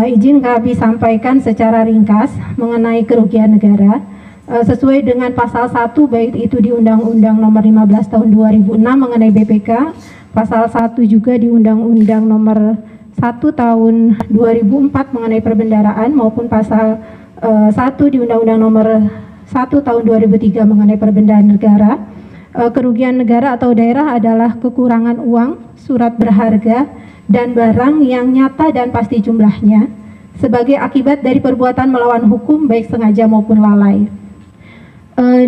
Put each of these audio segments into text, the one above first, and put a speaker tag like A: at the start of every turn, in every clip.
A: Izin kami sampaikan secara ringkas mengenai kerugian negara. Sesuai dengan pasal 1 baik itu di Undang-Undang Nomor 15 Tahun 2006 mengenai BPK, pasal 1 juga di Undang-Undang Nomor 1 Tahun 2004 mengenai perbendaharaan maupun pasal 1 di Undang-Undang Nomor 1 Tahun 2003 mengenai perbendaharaan negara. Kerugian negara atau daerah adalah kekurangan uang, surat berharga, dan barang yang nyata dan pasti jumlahnya sebagai akibat dari perbuatan melawan hukum baik sengaja maupun lalai.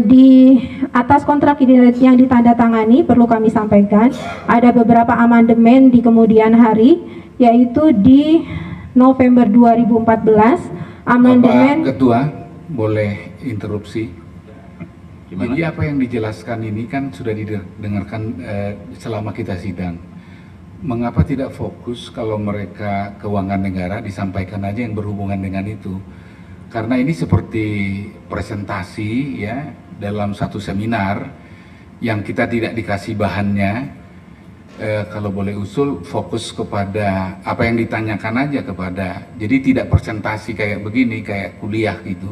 A: Di atas kontrak yang ditandatangani perlu kami sampaikan ada beberapa amandemen di kemudian hari, yaitu di November 2014 amandemen.
B: Bapak Ketua, boleh interupsi?
C: Gimana?
B: Jadi apa yang dijelaskan ini kan sudah didengarkan selama kita sidang. Mengapa tidak fokus kalau mereka keuangan negara disampaikan aja yang berhubungan dengan itu? Karena ini seperti presentasi ya dalam satu seminar yang kita tidak dikasih bahannya. Kalau boleh usul fokus kepada apa yang ditanyakan aja kepada, jadi tidak presentasi kayak begini kayak kuliah gitu.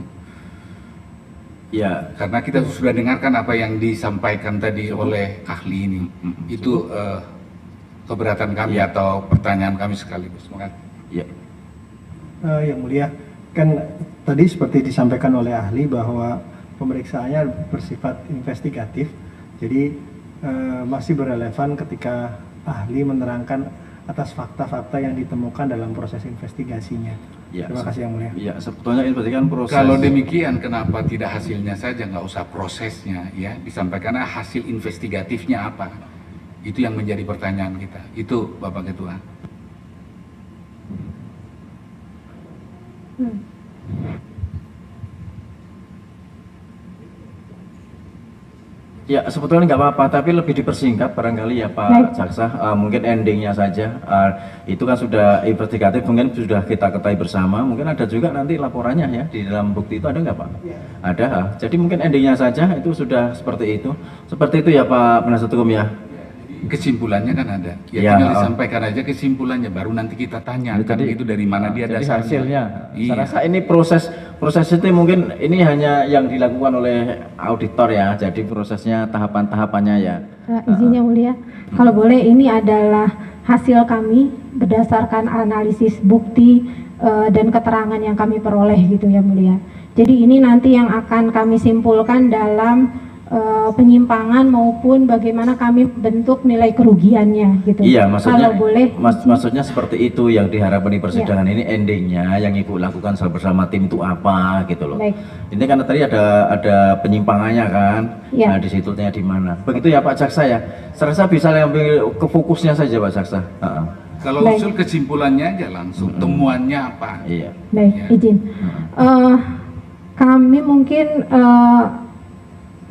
C: Ya,
B: karena kita sudah dengarkan apa yang disampaikan tadi oleh ahli ini. Itu keberatan kami atau pertanyaan kami sekaligus. Terima kasih.
C: Ya.
D: Yang mulia, kan tadi seperti disampaikan oleh ahli bahwa pemeriksaannya bersifat investigatif, jadi masih berrelevan ketika ahli menerangkan atas fakta-fakta yang ditemukan dalam proses investigasinya.
C: Ya,
D: terima kasih yang mulia.
C: Ya, sebetulnya ini berarti kan proses.
B: Kalau demikian, kenapa tidak hasilnya saja, nggak usah prosesnya, ya? Disampaikan hasil investigatifnya apa? Itu yang menjadi pertanyaan kita. Itu Bapak Ketua.
C: Ya, sebetulnya nggak apa-apa, tapi lebih dipersingkat barangkali ya Pak Jaksa. Mungkin endingnya saja. Itu kan sudah investigatif, mungkin sudah kita ketahui bersama. Mungkin ada juga nanti laporannya ya di dalam bukti itu, ada nggak Pak? Ya. Ada. Jadi mungkin endingnya saja itu sudah seperti itu. Seperti itu ya Pak Penasihat Hukum ya.
B: Kesimpulannya kan ada. Ya, tinggal disampaikan aja kesimpulannya, baru nanti kita tanya. Ya, kan itu dari mana dia dasarnya.
C: Hasilnya. Saya rasa ini proses itu mungkin ini hanya yang dilakukan oleh auditor ya. Jadi prosesnya tahapan-tahapannya ya.
A: Izin yang mulia, kalau boleh ini adalah hasil kami berdasarkan analisis bukti dan keterangan yang kami peroleh gitu ya mulia. Jadi ini nanti yang akan kami simpulkan dalam penyimpangan maupun bagaimana kami bentuk nilai kerugiannya gitu.
C: Iya, maksudnya
A: kalau boleh
C: maksudnya seperti itu yang diharapkan di persidangan ini, endingnya yang Ibu lakukan bersama tim itu apa gitu loh. Baik. Ini kan tadi ada penyimpangannya kan. Nah, di situnya di mana. Begitu ya Pak Jaksa ya. Saya rasa bisa ambil ke fokusnya saja Pak Jaksa.
B: Kalau usul kesimpulannya aja langsung, temuannya apa?
A: Iya. Baik, izin. Kami mungkin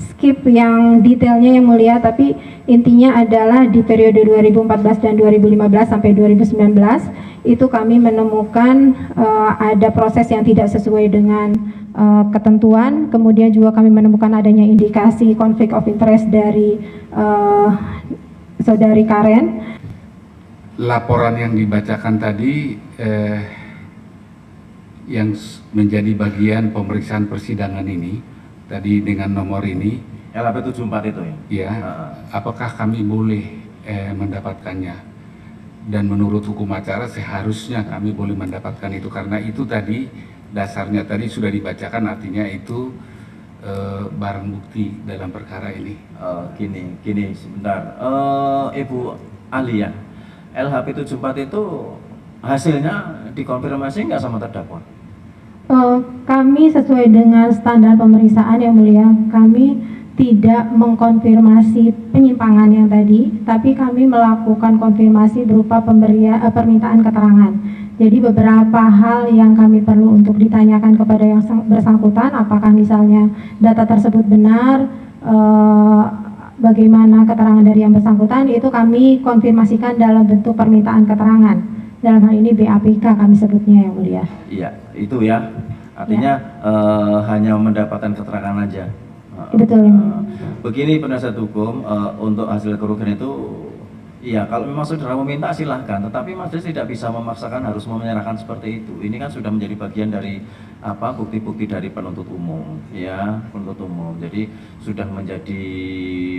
A: skip yang detailnya yang mulia, tapi intinya adalah di periode 2014 dan 2015 sampai 2019 itu kami menemukan ada proses yang tidak sesuai dengan ketentuan. Kemudian juga kami menemukan adanya indikasi konflik of interest dari saudari Karen.
B: Laporan yang dibacakan tadi yang menjadi bagian pemeriksaan persidangan ini tadi dengan nomor ini
C: LHP 74 itu ya?
B: Ya, apakah kami boleh mendapatkannya? Dan menurut hukum acara seharusnya kami boleh mendapatkan itu, karena itu tadi dasarnya tadi sudah dibacakan, artinya itu barang bukti dalam perkara ini.
C: Gini sebentar, Ibu ahli ya, LHP 74 itu hasilnya dikonfirmasi nggak sama terdakwa?
A: Kami sesuai dengan standar pemeriksaan yang mulia, kami tidak mengkonfirmasi penyimpangan yang tadi, tapi kami melakukan konfirmasi berupa permintaan keterangan. Jadi beberapa hal yang kami perlu untuk ditanyakan kepada yang bersangkutan, apakah misalnya data tersebut benar, bagaimana keterangan dari yang bersangkutan, itu kami konfirmasikan dalam bentuk permintaan keterangan. Dalam hal ini BAPK kami sebutnya yang mulia.
C: Iya, itu ya. Artinya hanya mendapatkan keterangan aja.
A: Betul.
C: Begini penasihat hukum, untuk hasil kerugian itu Iya, kalau memang saudara meminta silahkan, tetapi majelis tidak bisa memaksakan harus menyerahkan seperti itu. Ini kan sudah menjadi bagian dari bukti-bukti dari penuntut umum, ya penuntut umum. Jadi sudah menjadi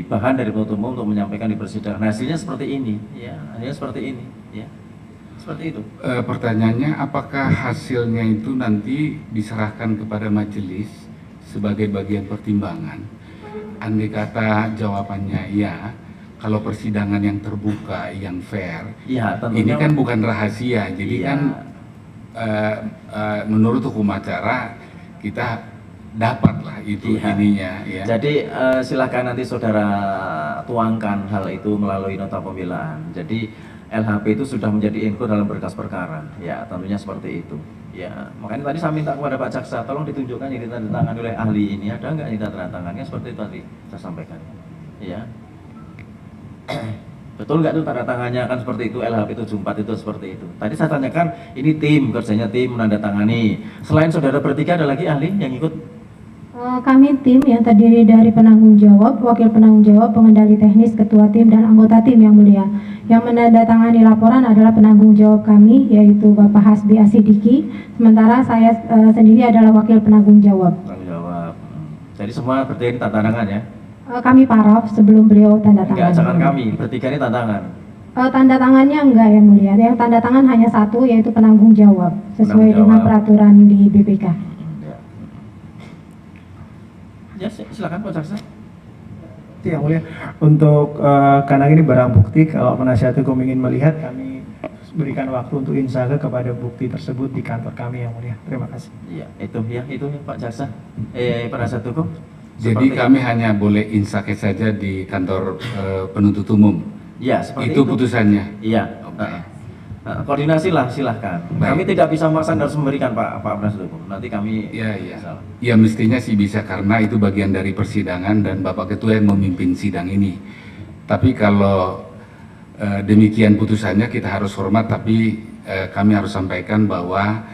C: bahan dari penuntut umum untuk menyampaikan di persidangan. Nah, hasilnya seperti ini, ya hasilnya seperti ini, ya seperti itu.
B: Pertanyaannya, apakah hasilnya itu nanti diserahkan kepada majelis sebagai bagian pertimbangan? Andai kata jawabannya ya, kalau persidangan yang terbuka, yang fair,
C: Ya,
B: ini
C: tentunya
B: kan bukan rahasia, jadi
C: Iya.
B: kan menurut hukum acara kita dapatlah itu
C: Iya.
B: ininya ya.
C: Jadi silahkan nanti saudara tuangkan hal itu melalui nota pembelaan. Jadi LHP itu sudah menjadi info dalam berkas perkara. Ya, tentunya seperti itu. Ya, makanya tadi saya minta kepada Pak Jaksa, tolong ditunjukkan yang ditandatangani oleh ahli ini, ada nggak yang ditandatangannya seperti itu tadi saya sampaikan. Ya. Betul nggak tuh tanda tangannya kan seperti itu, LHP 74 itu seperti itu. Tadi saya tanyakan, ini tim, kerjanya tim menandatangani. Selain saudara bertiga ada lagi ahli yang ikut?
A: Kami tim yang terdiri dari penanggung jawab, wakil penanggung jawab, pengendali teknis, ketua tim, dan anggota tim yang mulia. Yang menandatangani laporan adalah penanggung jawab kami, yaitu Bapak Hasbi Asidiki. Sementara saya sendiri adalah wakil penanggung jawab.
C: Tanggung jawab. Jadi semua bertiga ini tantangan ya?
A: Kami paraf sebelum beliau tanda tangan.
C: Enggak, jangan kami, bertiga ini tantangan.
A: Tanda tangannya enggak yang mulia. Yang tanda tangan hanya satu, yaitu penanggung jawab sesuai
C: Penanggung
A: dengan
C: jawab.
A: peraturan di BPK.
C: Ya, silakan Pak Jaksa.
D: Yang mulia, untuk karena ini barang bukti, kalau penasihat hukum ingin melihat, kami berikan waktu untuk insake kepada bukti tersebut di kantor kami yang mulia. Terima kasih.
C: Iya, itu ya Pak Jaksa. Penasihat hukum.
B: Jadi
C: Seperti-
B: kami hanya boleh insake saja di kantor penuntut umum.
C: Iya, seperti
B: Itu
C: itu.
B: putusannya.
C: Iya.
B: Oke.
C: Koordinasi lah, silahkan.
B: Baik.
C: Kami tidak bisa memaksa harus memberikan Pak penasihat hukum. Nanti kami.
B: Iya, iya.
C: Salah.
B: Ya mestinya sih bisa karena itu bagian dari persidangan dan Bapak Ketua yang memimpin sidang ini. Tapi kalau demikian putusannya kita harus hormat, tapi kami harus sampaikan bahwa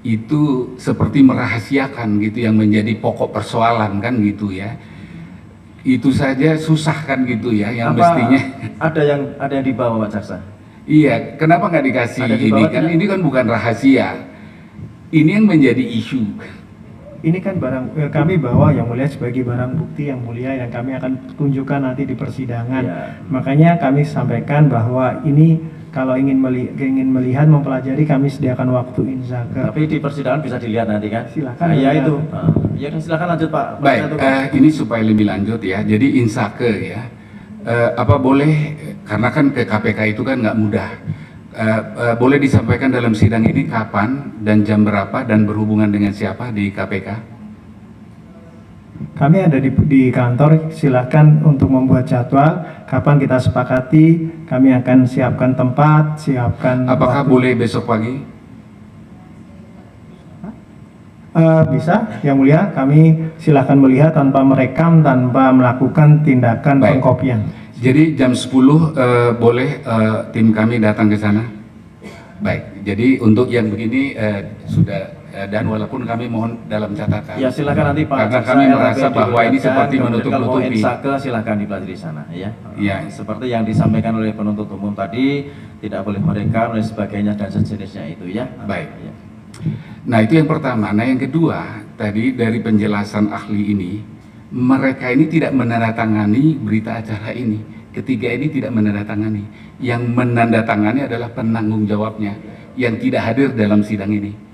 B: itu seperti merahasiakan gitu yang menjadi pokok persoalan kan gitu ya. Itu saja susah kan gitu ya yang
C: Apa
B: mestinya.
C: ada yang dibawa Pak Jaksa?
B: Iya, kenapa nggak dikasih
C: Ada di
B: ini
C: bawah
B: kan?
C: tidak?
B: Ini kan bukan rahasia. Ini yang menjadi isu.
D: Ini kan barang kami bawa yang mulia sebagai barang bukti yang mulia yang kami akan tunjukkan nanti di persidangan.
C: Iya.
D: Makanya kami sampaikan bahwa ini kalau ingin melihat, mempelajari, kami sediakan waktu insake.
C: Tapi di persidangan bisa dilihat nanti kan?
D: Silakan,
C: Nah, ya
D: ya.
C: itu. Ya silakan lanjut Pak.
B: Baik,
C: Penasihat hukum.
B: ini supaya lebih lanjut ya. Jadi insake ya. Apa boleh, karena kan ke KPK itu kan nggak mudah. Boleh disampaikan dalam sidang ini kapan dan jam berapa dan berhubungan dengan siapa di KPK?
D: Kami ada di kantor, silakan untuk membuat jadwal kapan kita sepakati, kami akan siapkan tempat, siapkan
B: Apakah
D: waktu.
B: boleh besok pagi?
D: Bisa, yang mulia, kami silakan melihat tanpa merekam, tanpa melakukan tindakan
B: Baik.
D: pengkopian.
B: Jadi jam 10 boleh tim kami datang ke sana? Baik, jadi untuk yang begini sudah dan walaupun kami mohon dalam catatan.
C: Ya silakan nanti Pak.
B: Karena
C: Jaksa
B: kami
C: LHP
B: merasa bahwa ini
C: dilihatkan,
B: seperti
C: kemudian
B: menutup-nutupi.
C: Kalau mau insake silakan dipelajari di sana ya.
B: Iya.
C: Seperti yang disampaikan oleh penuntut umum tadi, tidak boleh merekam dan sebagainya dan sejenisnya itu ya.
B: Baik.
C: Ya.
B: Nah itu yang pertama. Nah yang kedua, tadi dari penjelasan ahli ini, mereka ini tidak menandatangani berita acara ini. Ketiga ini tidak menandatangani. Yang menandatangani adalah penanggung jawabnya yang tidak hadir dalam sidang ini.